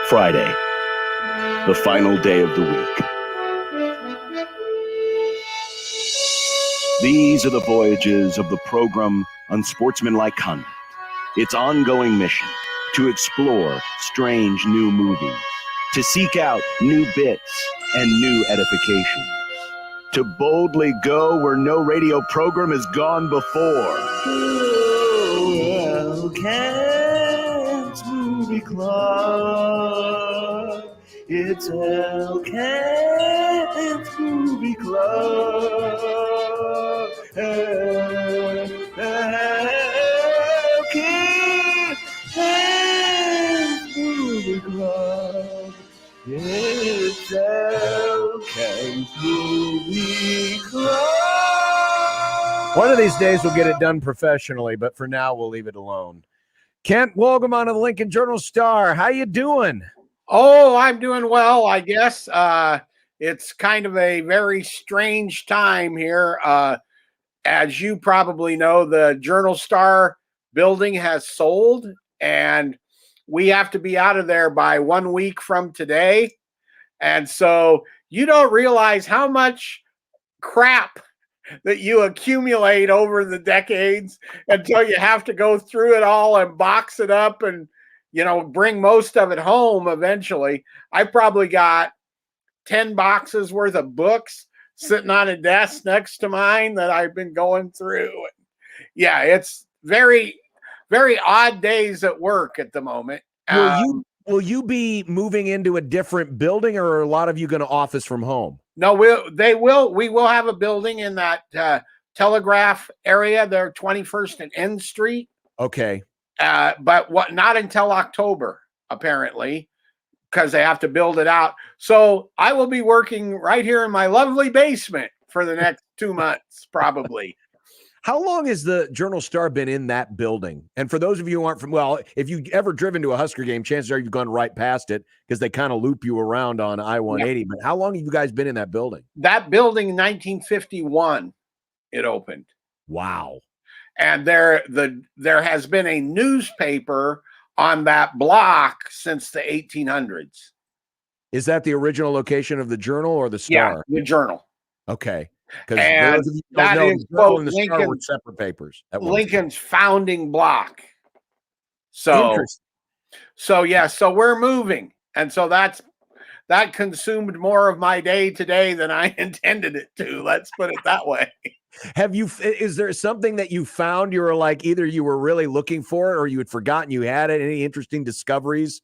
Friday, the final day of the week. These are the voyages of the program Unsportsmanlike Conduct. Its ongoing mission to explore strange new movies, to seek out new bits and new edifications, to boldly go where no radio program has gone before. Oh, Elkent's Movie Club. It's Elkent's Movie Club. Elkent's Movie Club. It's Elkent's Movie Club. One of these days we'll get it done professionally, but for now we'll leave it alone. Kent, welcome on to the Lincoln Journal-Star. How you doing? Oh, I'm doing well, I guess. It's kind of a very strange time here. As you probably know, the Journal-Star building has sold, and we have to be out of there by 1 week from today. And so you don't realize how much crap that you accumulate over the decades until you have to go through it all and box it up and, you know, bring most of it home eventually. I probably got 10 boxes worth of books sitting on a desk next to mine that I've been going through. Yeah, it's very, very odd days at work at the moment. Will you be moving into a different building, or are a lot of you going to office from home? No, we will have a building in that Telegraph area there, 21st and N Street. Okay. But not until October, apparently, because they have to build it out. So I will be working right here in my lovely basement for the next 2 months, probably. How long has the Journal-Star been in that building? And for those of you who aren't from, well, if you've ever driven to a Husker game, chances are you've gone right past it because they kind of loop you around on I-180. Yeah. But how long have you guys been in that building? That building, 1951, it opened. Wow. And there has been a newspaper on that block since the 1800s. Is that the original location of the Journal or the Star? Yeah, the Journal. Okay. And that is both Lincoln separate papers. Lincoln's founding block. So we're moving, and so that consumed more of my day today than I intended it to. Let's put it that way. Is there something that you found you were like either you were really looking for it or you had forgotten you had it? Any interesting discoveries?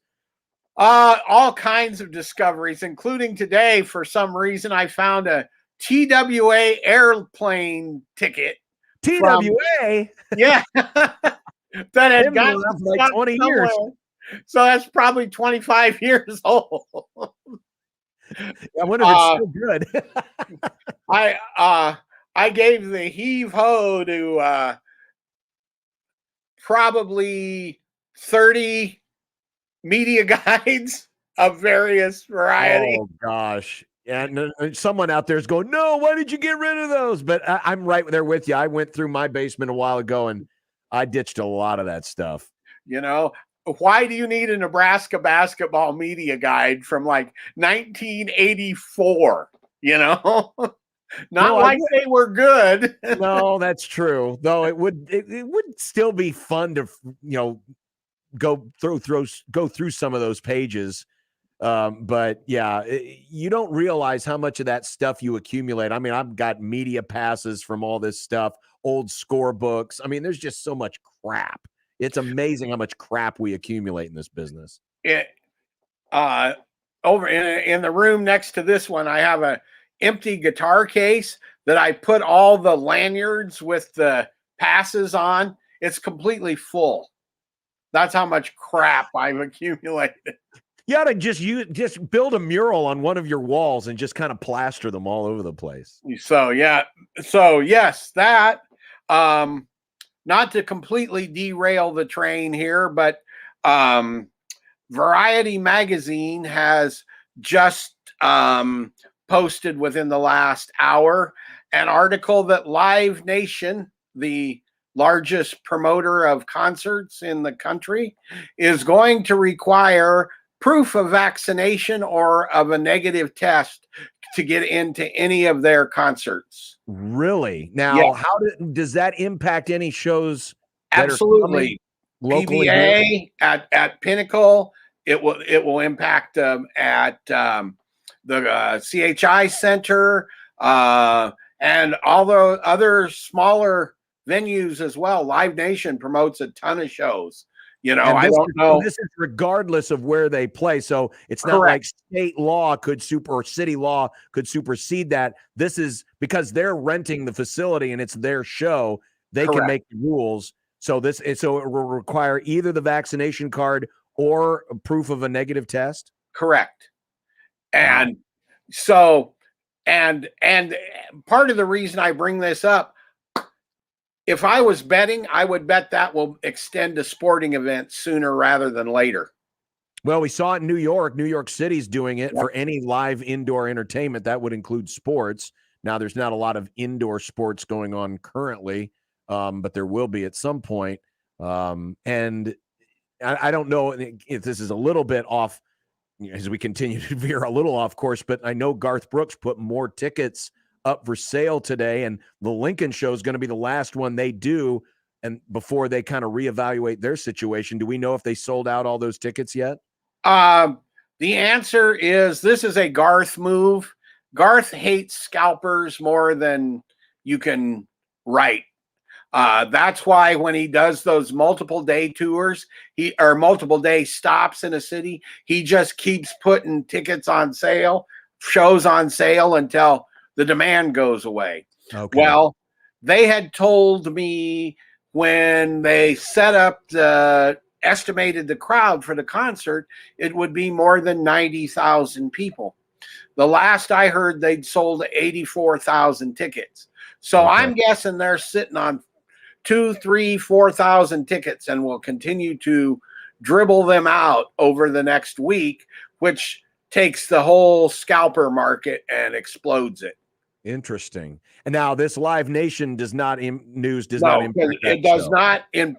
All kinds of discoveries, including today. For some reason, I found a TWA airplane ticket. TWA? Yeah. That had gotten like 20 years. So that's probably 25 years old. I wonder if it's still good. I gave the heave-ho to probably 30 media guides of various variety. Oh, gosh. And someone out there is going, no, why did you get rid of those? But I'm right there with you. I went through my basement a while ago, and I ditched a lot of that stuff. You know, why do you need a Nebraska basketball media guide from like 1984? You know, they were good. No, that's true. Though it would still be fun to, you know, go through some of those pages. But yeah, you don't realize how much of that stuff you accumulate. I mean, I've got media passes from all this stuff, old score books. I mean, there's just so much crap. It's amazing how much crap we accumulate in this business. Over in the room next to this one, I have a empty guitar case that I put all the lanyards with the passes on. It's completely full. That's how much crap I've accumulated. You ought to just build a mural on one of your walls and just kind of plaster them all over the place. So, yeah. So, yes, that, not to completely derail the train here, but Variety Magazine has just posted within the last hour an article that Live Nation, the largest promoter of concerts in the country, is going to require proof of vaccination or of a negative test to get into any of their concerts. Really? Now, Yeah. how does that impact any shows that are coming Absolutely. locally here? PBA at Pinnacle, it will impact at the CHI Center and all the other smaller venues as well. Live Nation promotes a ton of shows. And I don't know. this is regardless of where they play. So it's not Correct. like state law or city law could supersede that. This is because they're renting the facility and it's their show. They can Correct. make the rules. So it will require either the vaccination card or a proof of a negative test. Correct. Wow. And so, and part of the reason I bring this up, if I was betting, I would bet that will extend to sporting events sooner rather than later. Well, we saw it in New York. New York City's doing it Yep. for any live indoor entertainment. That would include sports. Now, there's not a lot of indoor sports going on currently, but there will be at some point. And I don't know if this is a little bit off as we continue to veer a little off course, but I know Garth Brooks put more tickets up for sale today, and the Lincoln show is going to be the last one they do, and before they kind of reevaluate their situation. Do we know if they sold out all those tickets yet? The answer is this is a Garth move. Garth hates scalpers more than you can write. That's why when he does those multiple day tours, or multiple day stops in a city, he just keeps putting tickets on sale, shows on sale until the demand goes away. Okay. Well, they had told me when they estimated the crowd for the concert, it would be more than 90,000 people. The last I heard, they'd sold 84,000 tickets. So Okay. I'm guessing they're sitting on 2,000, 3,000, 4,000 tickets and will continue to dribble them out over the next week, which takes the whole scalper market and explodes it. Interesting. And now this Live Nation not impact it does not in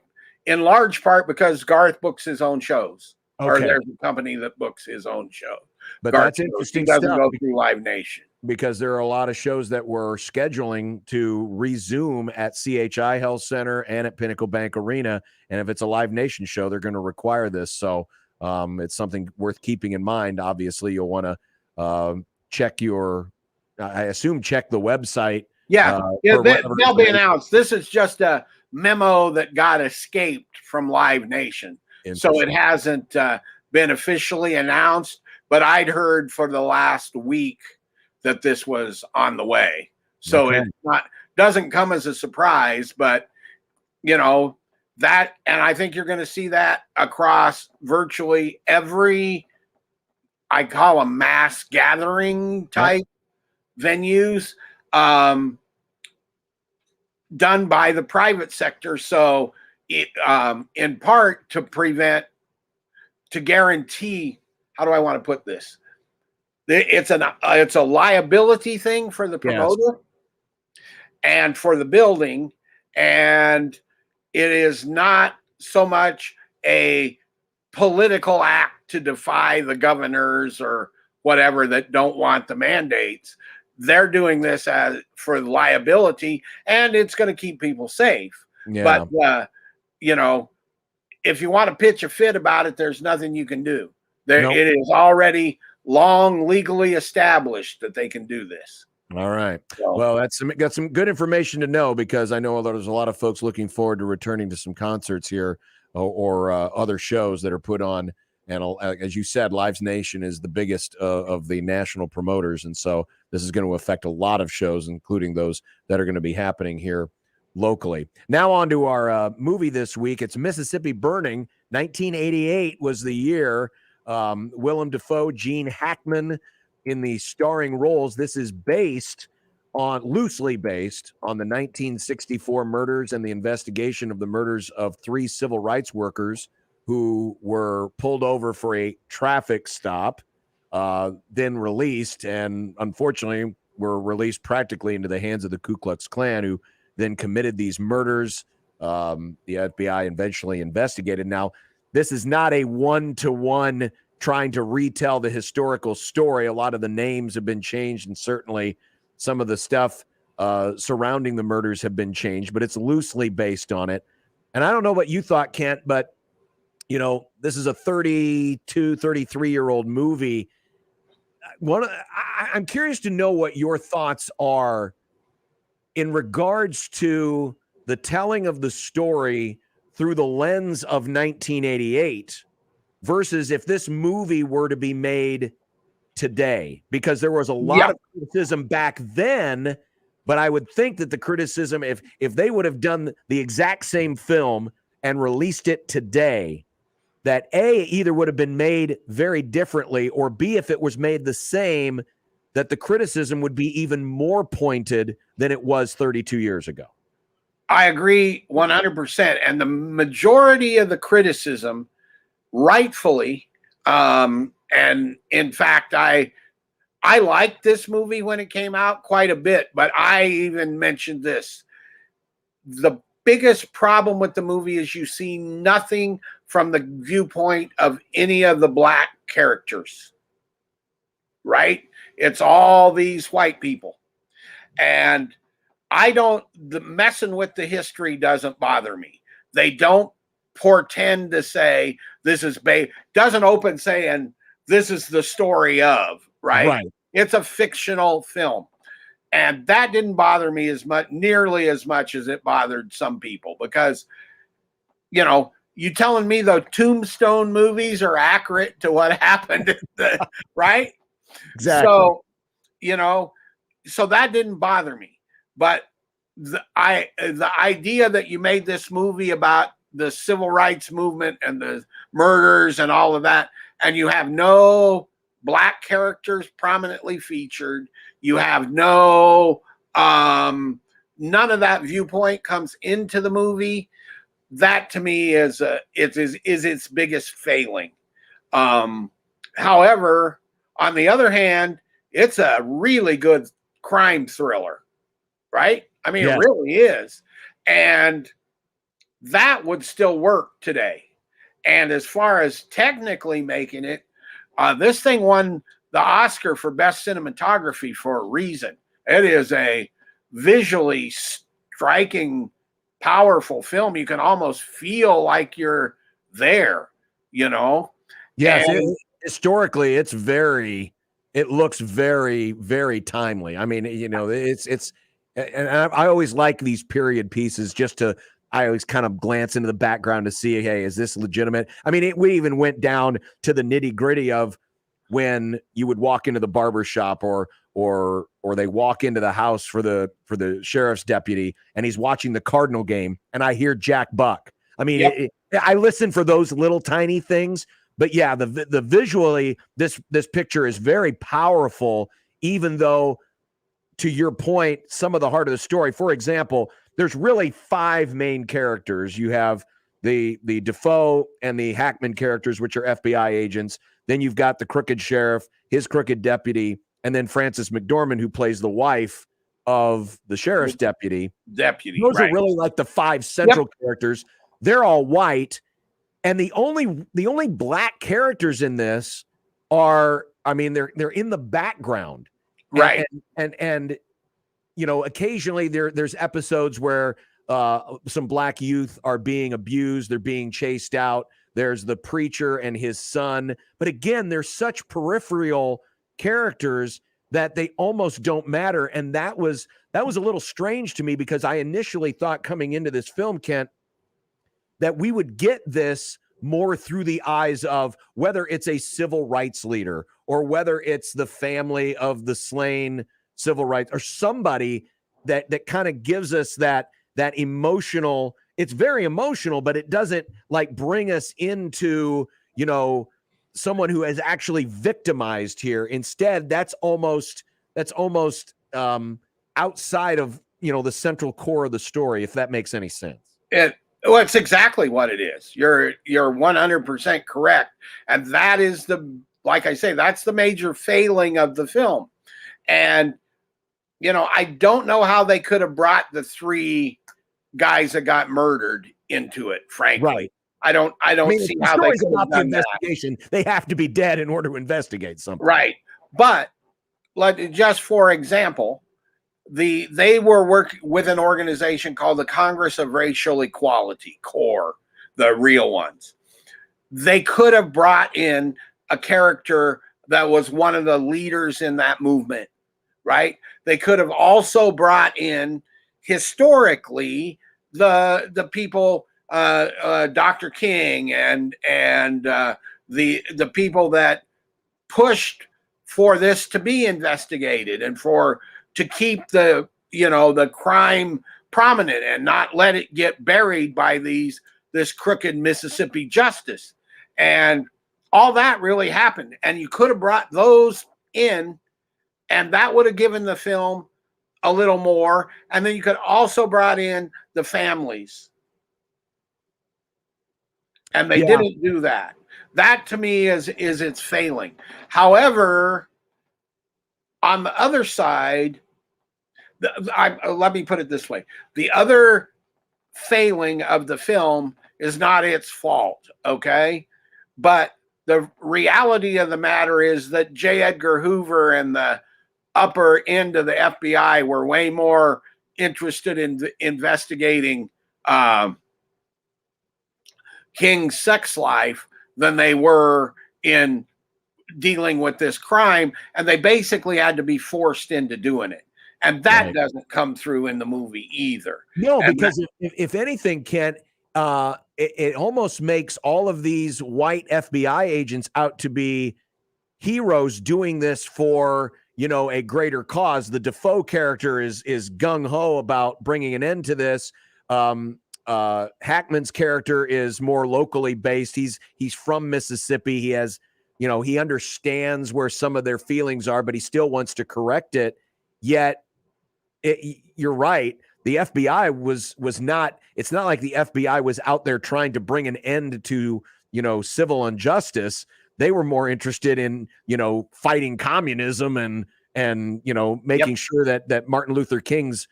large part because Garth books his own shows. Okay. Or there's a company that books his own show. But Garth that's interesting he doesn't stuff go through Live Nation. because there are a lot of shows that were scheduling to resume at CHI Health Center and at Pinnacle Bank Arena. And if it's a Live Nation show, they're going to require this. So it's something worth keeping in mind. Obviously, you'll want to check check the website. Yeah, they'll be announced. This is just a memo that got escaped from Live Nation. So it hasn't been officially announced, but I'd heard for the last week that this was on the way. So It doesn't come as a surprise, but that, and I think you're going to see that across virtually every, I call them mass gathering type venues, done by the private sector. So it, in part to guarantee, how do I want to put this? It's a liability thing for the promoter and for the building. And it is not so much a political act to defy the governors or whatever that don't want the mandates. They're doing this for liability, and it's going to keep people safe. Yeah. But, if you want to pitch a fit about it, there's nothing you can do. It is already long legally established that they can do this. All right. Well, got some good information to know, because I know there's a lot of folks looking forward to returning to some concerts here or other shows that are put on. And as you said, Live Nation is the biggest of the national promoters. And so this is going to affect a lot of shows, including those that are going to be happening here locally. Now on to our movie this week. It's Mississippi Burning. 1988 was the year. Willem Dafoe, Gene Hackman in the starring roles. This is loosely based on the 1964 murders and the investigation of the murders of 3 civil rights workers who were pulled over for a traffic stop, then released, and unfortunately were released practically into the hands of the Ku Klux Klan, who then committed these murders. The FBI eventually investigated. Now, this is not a one-to-one trying to retell the historical story. A lot of the names have been changed, and certainly some of the stuff surrounding the murders have been changed, but it's loosely based on it. And I don't know what you thought, Kent, but, you know, this is a 32, 33-year-old movie. I'm curious to know what your thoughts are in regards to the telling of the story through the lens of 1988 versus if this movie were to be made today, because there was a lot of criticism back then, but I would think that the criticism, if they would have done the exact same film and released it today, that A, either would have been made very differently, or B, if it was made the same, that the criticism would be even more pointed than it was 32 years ago. I agree 100%. And the majority of the criticism, rightfully, and in fact, I liked this movie when it came out quite a bit, but I even mentioned this. The biggest problem with the movie is you see nothing from the viewpoint of any of the black characters, right? It's all these white people. And the messing with the history doesn't bother me. They don't portend to say this is doesn't open saying this is the story of, right? It's a fictional film. And that didn't bother me nearly as much as it bothered some people, because, you know, you telling me the Tombstone movies are accurate to what happened, right? Exactly. So, you know, so that didn't bother me. But the idea that you made this movie about the civil rights movement and the murders and all of that, and you have no black characters prominently featured, you have none of that viewpoint comes into the movie. That to me is its biggest failing. However, on the other hand, it's a really good crime thriller, right? I mean, It really is. And that would still work today. And as far as technically making it, this thing won the Oscar for Best Cinematography for a reason. It is a visually striking, powerful film. You can almost feel like you're there, you know? Yes, historically, it looks very, very timely. I mean, you know, and I always like these period pieces I always kind of glance into the background to see, hey, is this legitimate? I mean, we even went down to the nitty gritty of when you would walk into the barber shop or they walk into the house for the sheriff's deputy and he's watching the Cardinal game and I hear Jack Buck. I mean, I listen for those little tiny things, but yeah, the visually, this picture is very powerful, even though, to your point, some of the heart of the story, for example, there's really 5 main characters. You have the Defoe and the Hackman characters, which are FBI agents. Then you've got the crooked sheriff, his crooked deputy, and then Frances McDormand, who plays the wife of the sheriff's deputy. Those are really like the 5 central characters. They're all white. And the only black characters in this are, I mean, they're in the background. Right. And you know, occasionally there's episodes where some black youth are being abused, they're being chased out. There's the preacher and his son. But again, they're such peripheral characters that they almost don't matter. And that was a little strange to me, because I initially thought coming into this film, Kent, that we would get this more through the eyes of whether it's a civil rights leader or whether it's the family of the slain civil rights or somebody that kind of gives us that emotional. It's very emotional, but it doesn't like bring us into, you know, someone who has actually victimized here. Instead, that's almost outside of, you know, the central core of the story, if that makes any sense. Well, it's exactly what it is. You're 100% correct. And that is like I say, that's the major failing of the film. And I don't know how they could have brought the 3 guys that got murdered into it, frankly. Right. I don't If see the how they story's could have about the done that. investigation, they have to be dead in order to investigate something. Right. But just for example, they were working with an organization called the Congress of Racial Equality, CORE, the real ones. They could have brought in a character that was one of the leaders in that movement, right? They could have also brought in historically the people, Dr. King and the people that pushed for this to be investigated and to keep the crime prominent and not let it get buried by this crooked Mississippi justice. And all that really happened. And you could have brought those in, and that would have given the film a little more. And then you could also brought in the families. And they didn't do that. That to me is it's failing. However, on the other side, let me put it this way. The other failing of the film is not its fault, okay? But the reality of the matter is that J. Edgar Hoover and the upper end of the FBI were way more interested in investigating King's sex life than they were in dealing with this crime, and they basically had to be forced into doing it. And that doesn't come through in the movie either. No, because if anything, Kent, it almost makes all of these white FBI agents out to be heroes doing this for, a greater cause. The Defoe character is gung-ho about bringing an end to this. Hackman's character is more locally based. He's from Mississippi. He has, he understands where some of their feelings are, but he still wants to correct it. Yet, you're right. The FBI was not. It's not like the FBI was out there trying to bring an end to civil injustice. They were more interested in fighting communism and making sure that Martin Luther King's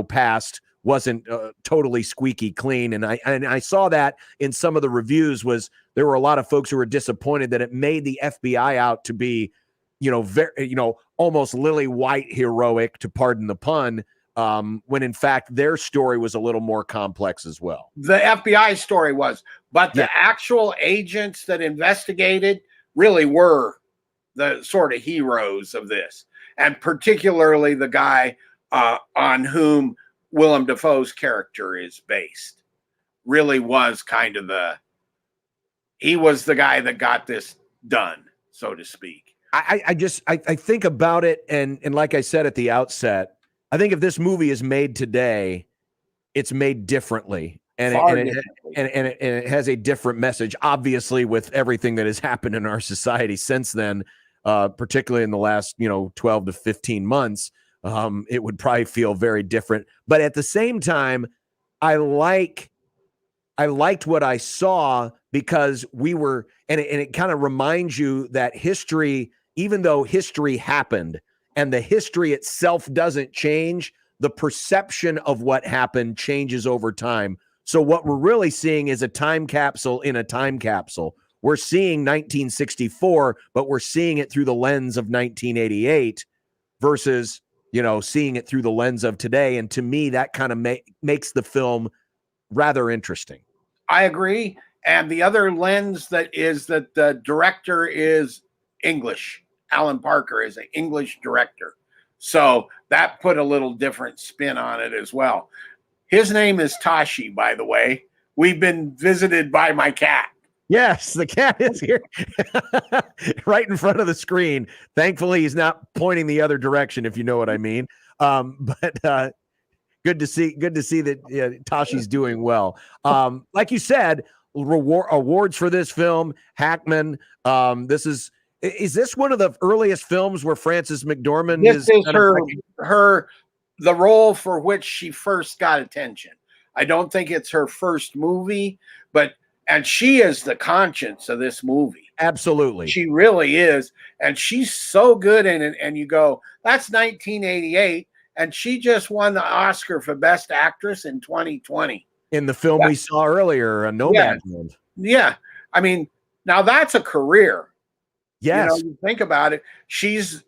past wasn't totally squeaky clean. And I saw that in some of the reviews. Was there were a lot of folks who were disappointed that it made the FBI out to be very almost lily white heroic, to pardon the pun, when in fact their story was a little more complex as well. The FBI story was, but the actual agents that investigated really were the sort of heroes of this, and particularly the guy on whom Willem Dafoe's character is based really was kind of he was the guy that got this done, so to speak. I think about it, and like I said at the outset, I think if this movie is made today, it's made differently, and it has a different message. Obviously, with everything that has happened in our society since then, particularly in the last 12 to 15 months, it would probably feel very different. But at the same time, I liked what I saw, because we were, and it kind of reminds you that history, even though history happened and the history itself doesn't change, the perception of what happened changes over time. So what we're really seeing is a time capsule in a time capsule. We're seeing 1964, but we're seeing it through the lens of 1988 versus, seeing it through the lens of today. And to me, that kind of makes the film rather interesting. I agree. And the other lens that the director is English. Alan Parker is an English director. So that put a little different spin on it as well. His name is Tashi, by the way. We've been visited by my cat. Yes, the cat is here right in front of the screen. Thankfully, he's not pointing the other direction, if you know what I mean. But good to see that Tashi's doing well. Like you said, awards for this film, Hackman. Is this one of the earliest films where Frances McDormand is the role for which she first got attention? I don't think it's her first movie, and she is the conscience of this movie. Absolutely. She really is. And she's so good in it. And you go, that's 1988. and she just won the Oscar for Best Actress in 2020. In the film we saw earlier, Nomadland. Yeah. I mean, now that's a career. Yes. You think about it. She's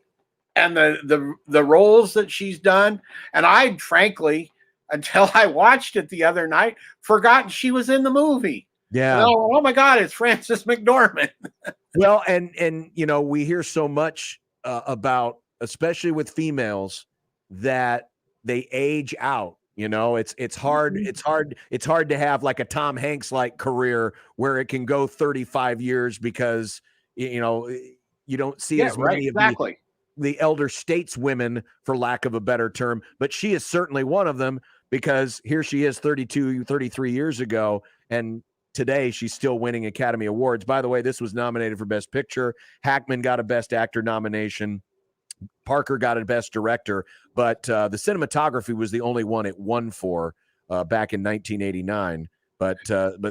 and the roles that she's done, and I frankly, until I watched it the other night, forgotten she was in the movie. Yeah. Oh my God, it's Frances McDormand. Well, and we hear so much about, especially with females, that they age out. It's hard. It's hard to have like a Tom Hanks like career where it can go 35 years because you don't see as many of the elder stateswomen, for lack of a better term, but she is certainly one of them, because here she is 32, 33 years ago, and today she's still winning Academy Awards. By the way, this was nominated for Best Picture. Hackman got a Best Actor nomination. Parker got a Best Director, but the cinematography was the only one it won for back in 1989. But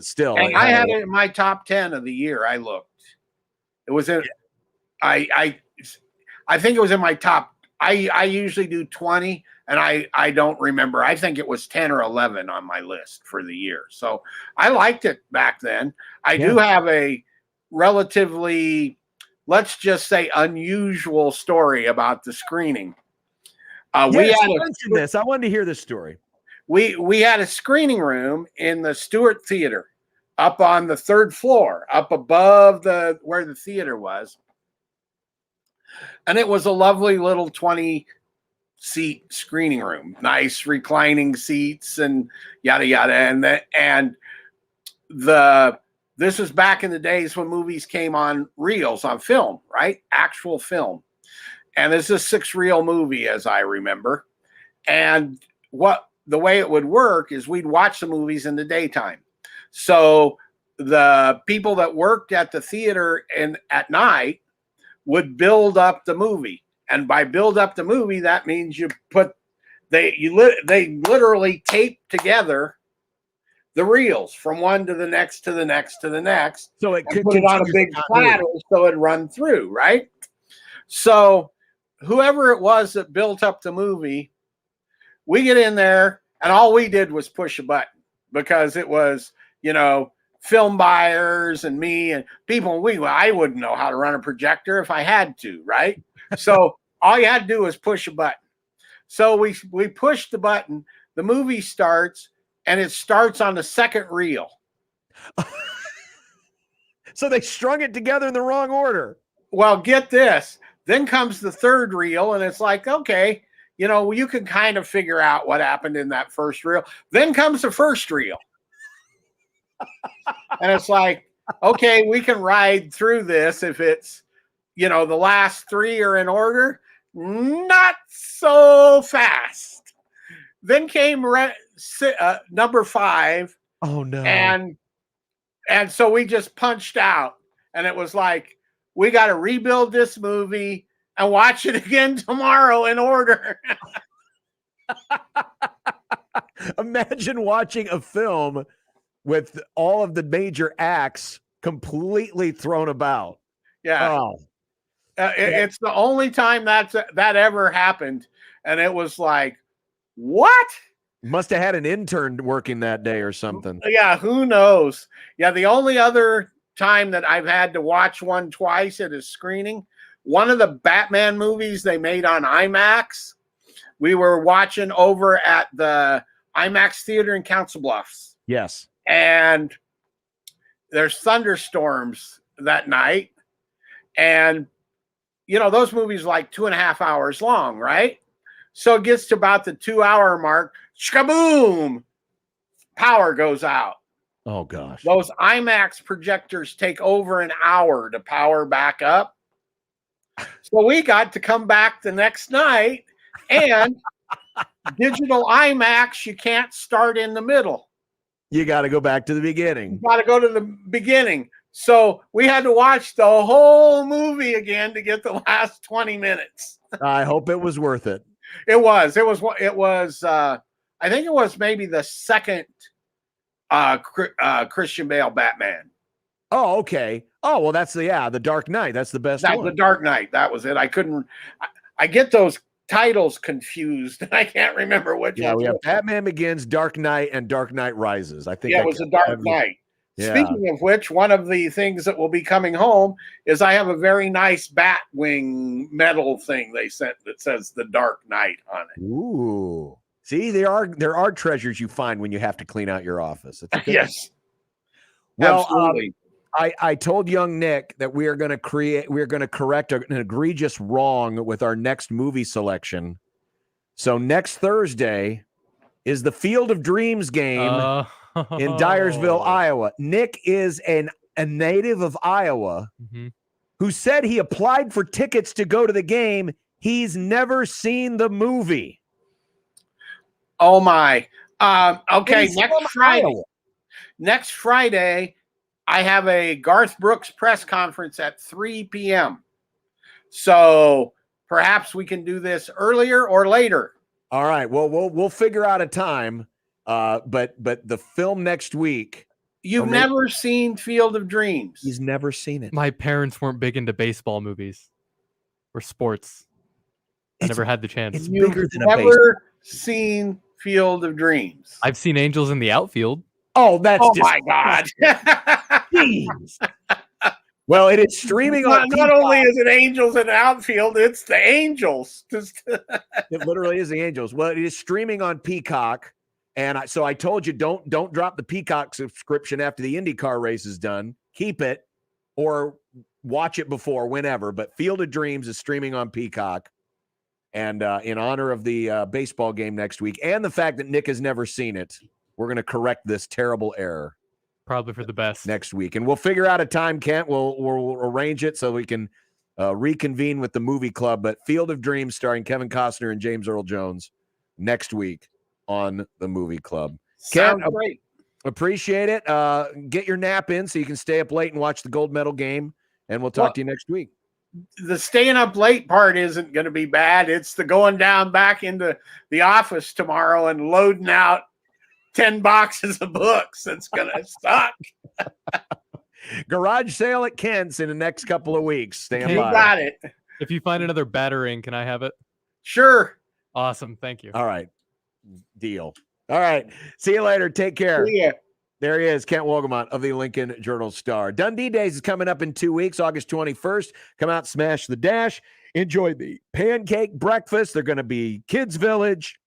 still, and I had it in my top 10 of the year. I looked. It was in. I think it was in my top. I usually do 20, and I don't remember. I think it was 10 or 11 on my list for the year. So I liked it back then. I do have a relatively, let's just say, unusual story about the screening. We had this. I wanted to hear this story. We had a screening room in the Stewart Theater, up on the 3rd floor, up above where the theater was. And it was a lovely little 20-seat screening room, nice reclining seats and yada yada. And this was back in the days when movies came on reels, on film, right? Actual film. And this is a 6-reel movie, as I remember. And the way it would work is we'd watch the movies in the daytime. So the people that worked at the theater at night would build up the movie. And by build up the movie, that means they literally tape together the reels from one to the next to the next to the next. So it could put it on a big platter so it'd run through, right? So whoever it was that built up the movie, we get in there and all we did was push a button, because it was, film buyers and me and people. I wouldn't know how to run a projector if I had to, right? So all you had to do was push a button. So we pushed the button, the movie starts, and it starts on the 2nd reel. So they strung it together in the wrong order. Well, get this. Then comes the 3rd reel, and it's like, okay, you can kind of figure out what happened in that 1st reel. Then comes the 1st reel. And it's like, okay, we can ride through this if it's, the last 3 are in order. Not so fast. Then came number 5. Oh no. And so we just punched out, and it was like, we got to rebuild this movie and watch it again tomorrow in order. Imagine watching a film with all of the major acts completely thrown about. Yeah. Oh. It's the only time that ever happened. And it was like, what? Must have had an intern working that day or something. Yeah, who knows? Yeah, the only other time that I've had to watch one twice at a screening, one of the Batman movies they made on IMAX, we were watching over at the IMAX Theater in Council Bluffs. Yes. And there's thunderstorms that night. And, those movies are like 2.5 hours long, right? So it gets to about the 2-hour mark, shkaboom, power goes out. Oh, gosh. Those IMAX projectors take over an hour to power back up. So we got to come back the next night, and digital IMAX, you can't start in the middle. You got to go back to the beginning. You got to go to the beginning. So we had to watch the whole movie again to get the last 20 minutes. I hope it was worth it. It was. I think it was maybe the second Christian Bale Batman. Oh, okay. Oh, well, that's the Dark Knight. That's the best one. The Dark Knight. That was it. I get those titles confused. I can't remember which Yeah, one. we have Batman Begins, Dark Knight, and Dark Knight Rises. I think Yeah, it was a Dark Knight. Yeah. Speaking of which, one of the things that will be coming home is I have a very nice Batwing metal thing they sent that says the Dark Knight on it. Ooh. See, there are treasures you find when you have to clean out your office. It's a good Yes. Well, absolutely. I told young Nick that we're going to correct an egregious wrong with our next movie selection. So next Thursday is the Field of Dreams game in Dyersville, Iowa. Nick is a native of Iowa who said he applied for tickets to go to the game. He's never seen the movie. Oh my. Okay, next Friday, I have a Garth Brooks press conference at 3 p.m. So perhaps we can do this earlier or later. All right. Well, we'll figure out a time. But the film next week. You've never seen Field of Dreams. He's never seen it. My parents weren't big into baseball movies or sports. I never had the chance. It's bigger than a baseball. Never seen Field of Dreams. I've seen Angels in the Outfield. Oh, that's my God. Jeez. Well, it is streaming on not only is it Angels in the Outfield, it's the Angels. It literally is the Angels. Well, it is streaming on Peacock. And so I told you, don't drop the Peacock subscription after the IndyCar race is done. Keep it or watch it before, whenever. But Field of Dreams is streaming on Peacock. And in honor of the baseball game next week and the fact that Nick has never seen it, we're going to correct this terrible error. Probably for the best. Next week. And we'll figure out a time, Kent. We'll arrange it so we can reconvene with the movie club. But Field of Dreams starring Kevin Costner and James Earl Jones next week on the movie club. Sounds great. Appreciate it. Get your nap in so you can stay up late and watch the gold medal game. And we'll talk to you next week. The staying up late part isn't going to be bad. It's the going down back into the office tomorrow and loading out 10 boxes of books. It's going to suck. Garage sale at Kent's in the next couple of weeks. Stand by. You got it. If you find another battering, can I have it? Sure. Awesome. Thank you. All right. Deal. All right. See you later. Take care. See ya. There he is, Kent Wogemont of the Lincoln Journal-Star. Dundee Days is coming up in 2 weeks, August 21st. Come out, smash the dash. Enjoy the pancake breakfast. They're going to be Kids Village,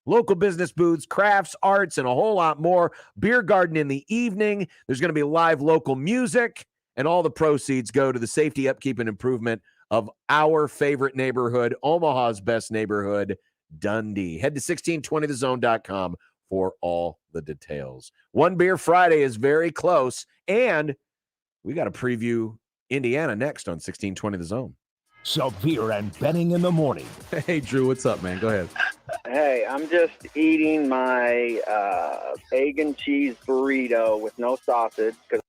local business booths, crafts, arts, and a whole lot more. Beer garden in the evening. There's going to be live local music, and all the proceeds go to the safety, upkeep, and improvement of our favorite neighborhood, Omaha's best neighborhood, Dundee. Head to 1620thezone.com for all the details. One Beer Friday is very close, and we got to preview Indiana next on 1620 The Zone. Severe and Benning in the morning. Hey, Drew, what's up, man? Go ahead. Hey, I'm just eating my egg and cheese burrito with no sausage because